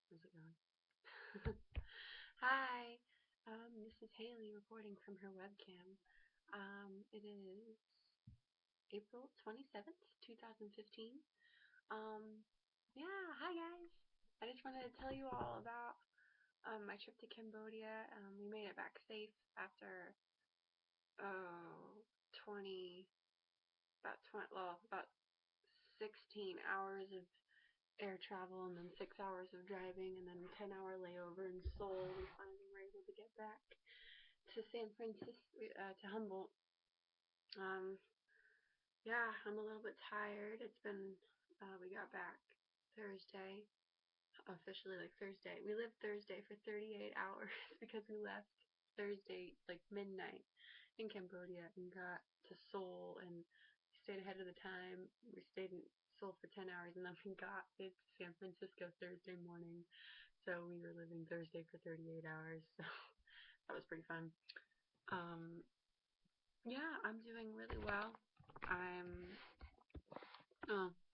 how's it going? Hi, this is Haley reporting from her webcam. It is April 27th, 2015. Um, yeah, hi guys. I just wanted to tell you all about my trip to Cambodia. We made it back safe after, oh, 20, about 20, well, about 16 hours of air travel and then 6 hours of driving and then a 10-hour layover in Seoul. We finally were able to get back to San Francisco, to Humboldt. Um, yeah, I'm a little bit tired. We got back Thursday, officially like Thursday. We lived Thursday for 38 hours because we left Thursday like midnight in Cambodia and got to Seoul and stayed ahead of the time. We stayed in Seoul for 10 hours and then we got to San Francisco Thursday morning. So we were living Thursday for 38 hours. So that was pretty fun. Um, yeah, I'm doing really well. I'm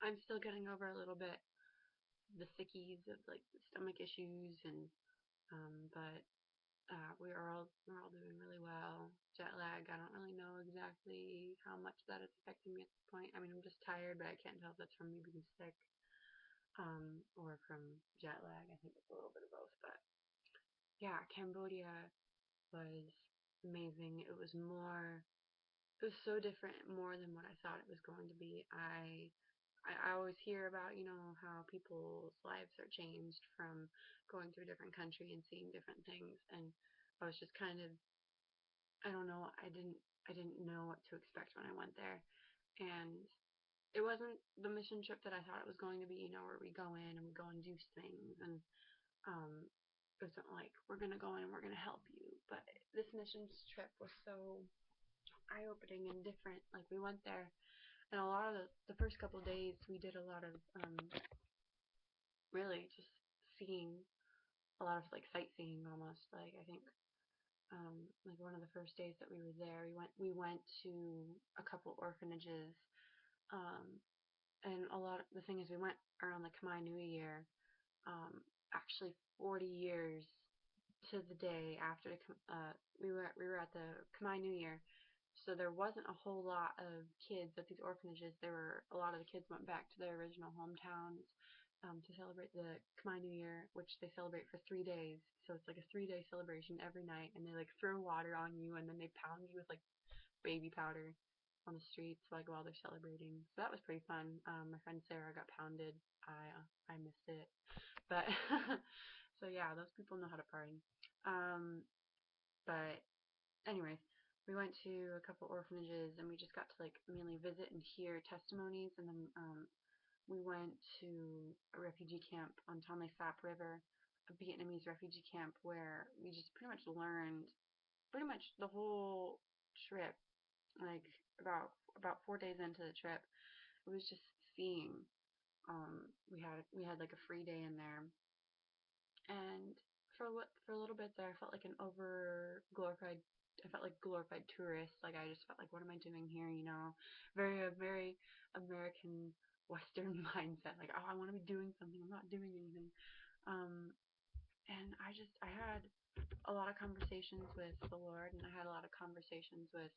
I'm still getting over a little bit the sickies of like the stomach issues and but we're all doing really well. Jet lag, I don't really know exactly how much that is affecting me at this point. I mean, I'm just tired, but I can't tell if that's from me being sick or from jet lag. I think it's a little bit of both, but yeah, Cambodia was amazing. It was so different, more than what I thought it was going to be. I always hear about, how people's lives are changed from going to a different country and seeing different things, and I was just kind of, I don't know, I didn't know what to expect when I went there, and it wasn't the mission trip that I thought it was going to be, where we go in and we go and do things, and it wasn't like we're gonna go in and we're gonna help you, but this mission trip was so eye-opening and different. Like we went there, and a lot of the first couple of days we did a lot of really just seeing a lot of like sightseeing almost. Like I think like one of the first days that we were there, we went to a couple orphanages, um, and a lot of the thing is we went around the Khmer New Year, actually 40 years to the day after we were at the Khmer New Year. So there wasn't a whole lot of kids at these orphanages. A lot of the kids went back to their original hometowns to celebrate the Khmer New Year, which they celebrate for 3 days. So it's like a 3-day celebration every night, and they like throw water on you, and then they pound you with like baby powder on the streets like while they're celebrating. So that was pretty fun. My friend Sarah got pounded. I missed it, but so yeah, those people know how to party. Um, but anyways, we went to a couple orphanages and we just got to like mainly visit and hear testimonies, and then we went to a refugee camp on Tonle Sap River, a Vietnamese refugee camp where we just pretty much learned pretty much the whole trip, like about 4 days into the trip. It was just seeing. We had like a free day in there, and for a little bit there, I felt like an over glorified. I felt like glorified tourist. Like I just felt like, what am I doing here? Very American Western mindset. Like, oh, I want to be doing something. I'm not doing anything. Um, and I had a lot of conversations with the Lord, and I had a lot of conversations with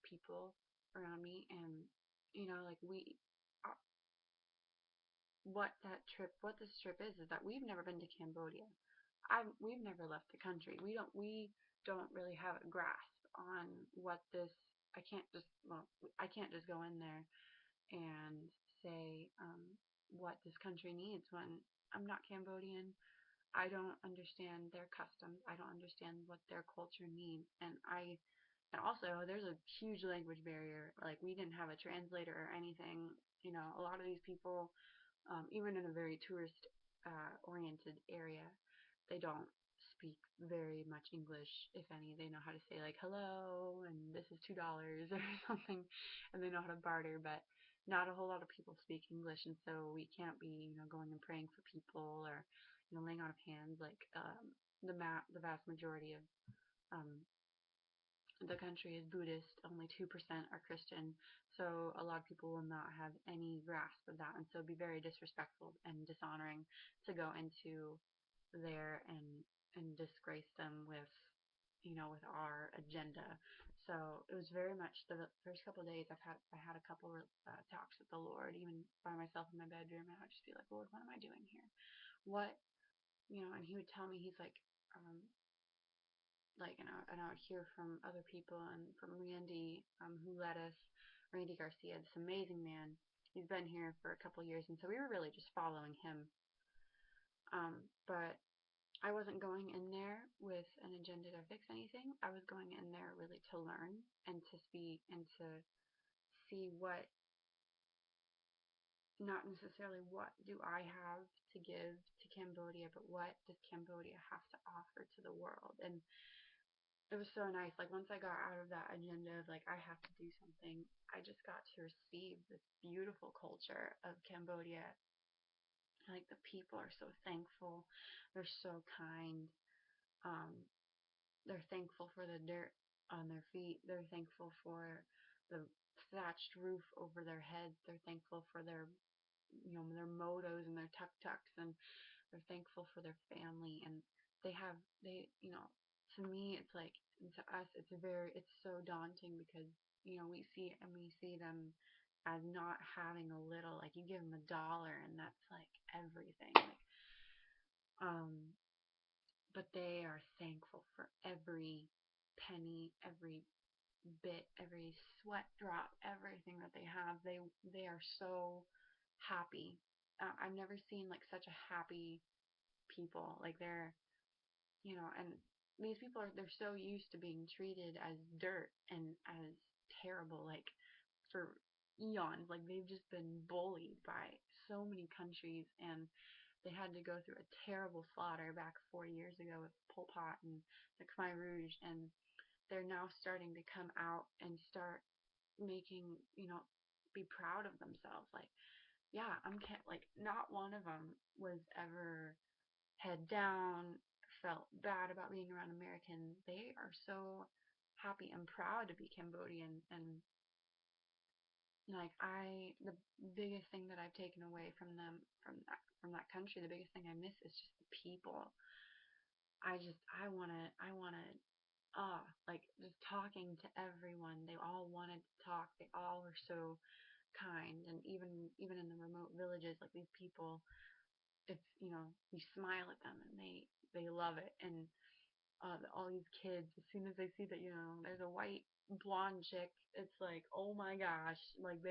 people around me, and like uh, what this trip is that we've never been to Cambodia. We've never left the country. We don't really have a grasp on what this. I can't just go in there and say what this country needs when I'm not Cambodian. I don't understand their customs. I don't understand what their culture needs, and also there's a huge language barrier. Like we didn't have a translator or anything. A lot of these people, even in a very tourist oriented area, they don't speak very much English, if any. They know how to say like hello and this is $2 or something, and they know how to barter, but not a whole lot of people speak English, and so we can't be going and praying for people or laying out of hands like the vast majority of um, the country is Buddhist, only 2% are Christian, so a lot of people will not have any grasp of that, and so it'd be very disrespectful and dishonoring to go into there and disgrace them with, with our agenda. So it was very much the first couple of days I had a couple talks with the Lord, even by myself in my bedroom, and I would just be like, Lord, what am I doing here? What, and He would tell me, He's like, and I would hear from other people and from Randy, who led us, Randy Garcia, this amazing man. He's been here for a couple years, and so we were really just following him. But I wasn't going in there with an agenda to fix anything. I was going in there really to learn and to speak and to see what, not necessarily what do I have to give to Cambodia, but what does Cambodia have to offer to the world. And it was so nice. Like, once I got out of that agenda of like I have to do something, I just got to receive this beautiful culture of Cambodia. Like, the people are so thankful, they're so kind. They're thankful for the dirt on their feet, they're thankful for the thatched roof over their heads, they're thankful for their their motos and their tuk-tuks, and they're thankful for their family. And they to me, it's like, and to us, it's so daunting, because we see them as not having a little. Like, you give them $1 and that's like everything. Like, but they are thankful for every penny, every bit, every sweat drop, everything that they have. They are so happy. I've never seen like such a happy people. Like, and these people they're so used to being treated as dirt and as terrible, like, for eons. Like, they've just been bullied by so many countries, and they had to go through a terrible slaughter back 40 years ago with Pol Pot and the Khmer Rouge, and they're now starting to come out and start making, be proud of themselves. Like, yeah, like, not one of them was ever head down, felt bad about being around Americans. They are so happy and proud to be Cambodian. And like, the biggest thing that I've taken away from them, from that country, the biggest thing I miss is just the people. I wanna like, just talking to everyone. They all wanted to talk. They all were so kind. And even in the remote villages, like, these people, if you smile at them and they love it. And all these kids, as soon as they see that there's a white blonde chick, it's like, oh my gosh, like,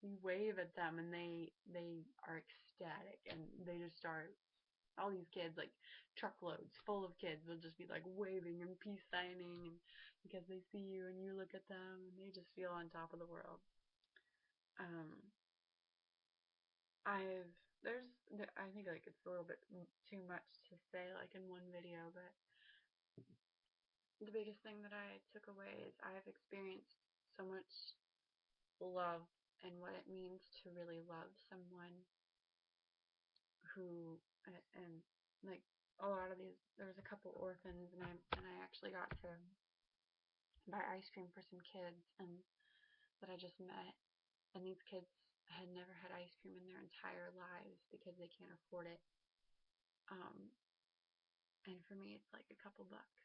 you wave at them and they are ecstatic, and they just start, all these kids, like, truckloads full of kids, will just be like waving and peace signing, and because they see you and you look at them, and they just feel on top of the world. um I've there's I think, like, it's a little bit too much to say, like, in one video, but the biggest thing that I took away is I've experienced so much love, and what it means to really love someone who, and like, a lot of these, there was a couple orphans, and I actually got to buy ice cream for some kids and that I just met, and these kids had never had ice cream in their entire lives because they can't afford it. Um, and for me, it's like a couple bucks.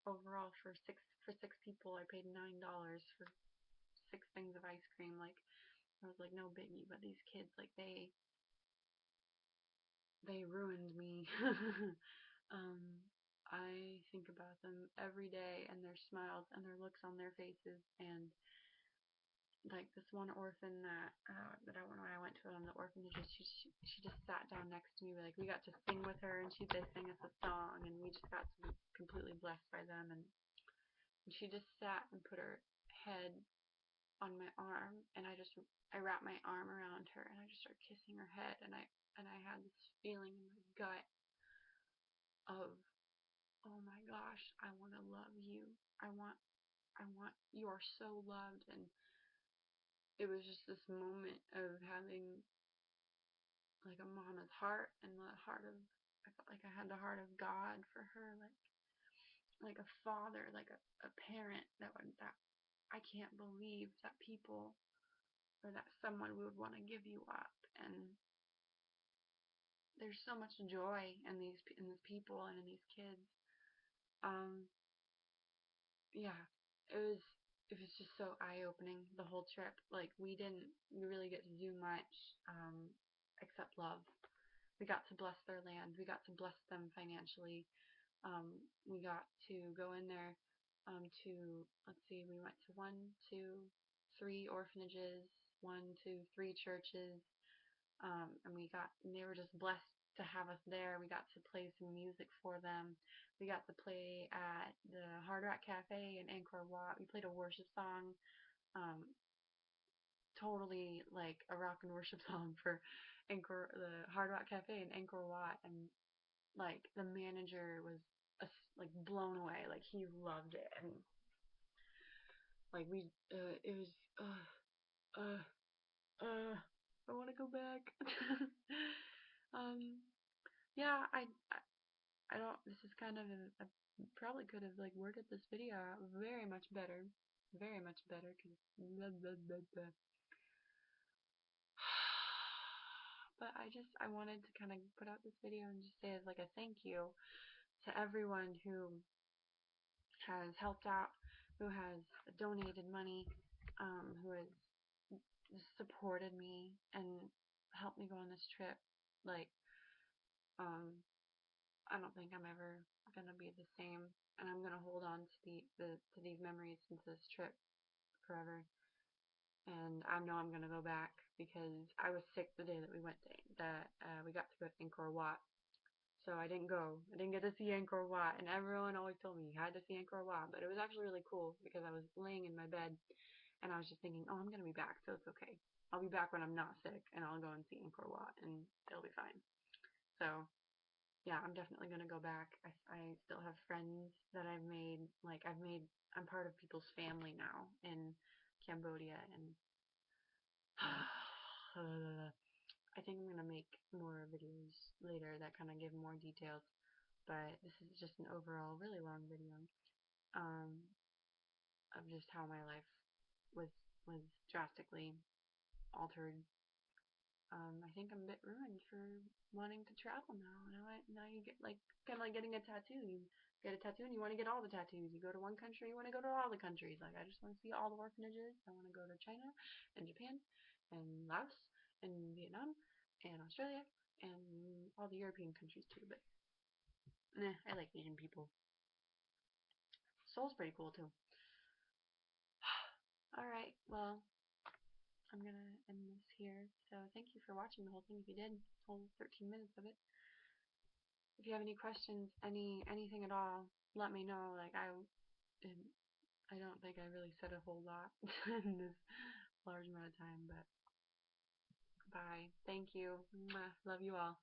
Overall, for six people, I paid $9 for 6 things of ice cream. Like, I was like, no biggie. But these kids, like, they ruined me. um, I think about them every day, and their smiles and their looks on their faces. And like, this one orphan when I went to the orphanages, she just sat down next to me. Like, we got to sing with her, and they sang us a song, and we just got to be completely blessed by them. And she just sat and put her head on my arm, and I wrapped my arm around her, and I just started kissing her head, and I had this feeling in my gut of, oh my gosh, I want to love you. I want you are so loved. And it was just this moment of having, like, a mama's heart, and the heart of, I felt like I had the heart of God for her. Like, like a father, like a parent that I can't believe that people or that someone would want to give you up. And there's so much joy in these people and in these kids. Um, yeah, it was just so eye-opening the whole trip. Like we really get to do much except love. We got to bless their land. We got to bless them financially. We got to go in there to, let's see, we went to 1, 2, 3 orphanages, 1, 2, 3 churches, and they were just blessed to have us there. We got to play some music for them. We got to play at the Hard Rock Cafe in Angkor Wat. We played a worship song, um, totally like a rock and worship song for the Hard Rock Cafe in Angkor Wat, and like the manager was like blown away. Like he loved it, and like it was uh uh I want to go back. um yeah, I don't. This is kind of I probably could have like worded this video out very much better, because but I wanted to kind of put out this video and just say as like a thank you to everyone who has helped out, who has donated money, who has supported me and helped me go on this trip. Like, um, I don't think I'm ever gonna be the same, and I'm gonna hold on to to these memories into this trip forever. And I know I'm gonna go back because I was sick the day that we got to go to Angkor Wat. So I didn't go. I didn't get to see Angkor Wat, and everyone always told me you had to see Angkor Wat, but it was actually really cool because I was laying in my bed and I was just thinking, oh, I'm gonna be back, so it's okay. I'll be back when I'm not sick, and I'll go and see Angkor Wat, and it'll be fine. So yeah, I'm definitely gonna go back. I still have friends that I've made. I'm part of people's family now in Cambodia, and I think I'm gonna make more videos later that kind of give more details. But this is just an overall really long video um, of just how my life was was drastically altered. I think I'm a bit ruined for wanting to travel now. Now you get like kind of like getting a tattoo. You get a tattoo and you want to get all the tattoos. You go to one country, you want to go to all the countries. Like I just want to see all the orphanages. I want to go to China and Japan and Laos and Vietnam and Australia and all the European countries too. But I like Asian people. Seoul's pretty cool too. All right, well, I'm gonna end this here. So thank you for watching the whole thing. If you did, whole 13 minutes of it. If you have any questions, anything at all, let me know. Like I don't think I really said a whole lot in this large amount of time, but bye. Thank you. Mwah. Love you all.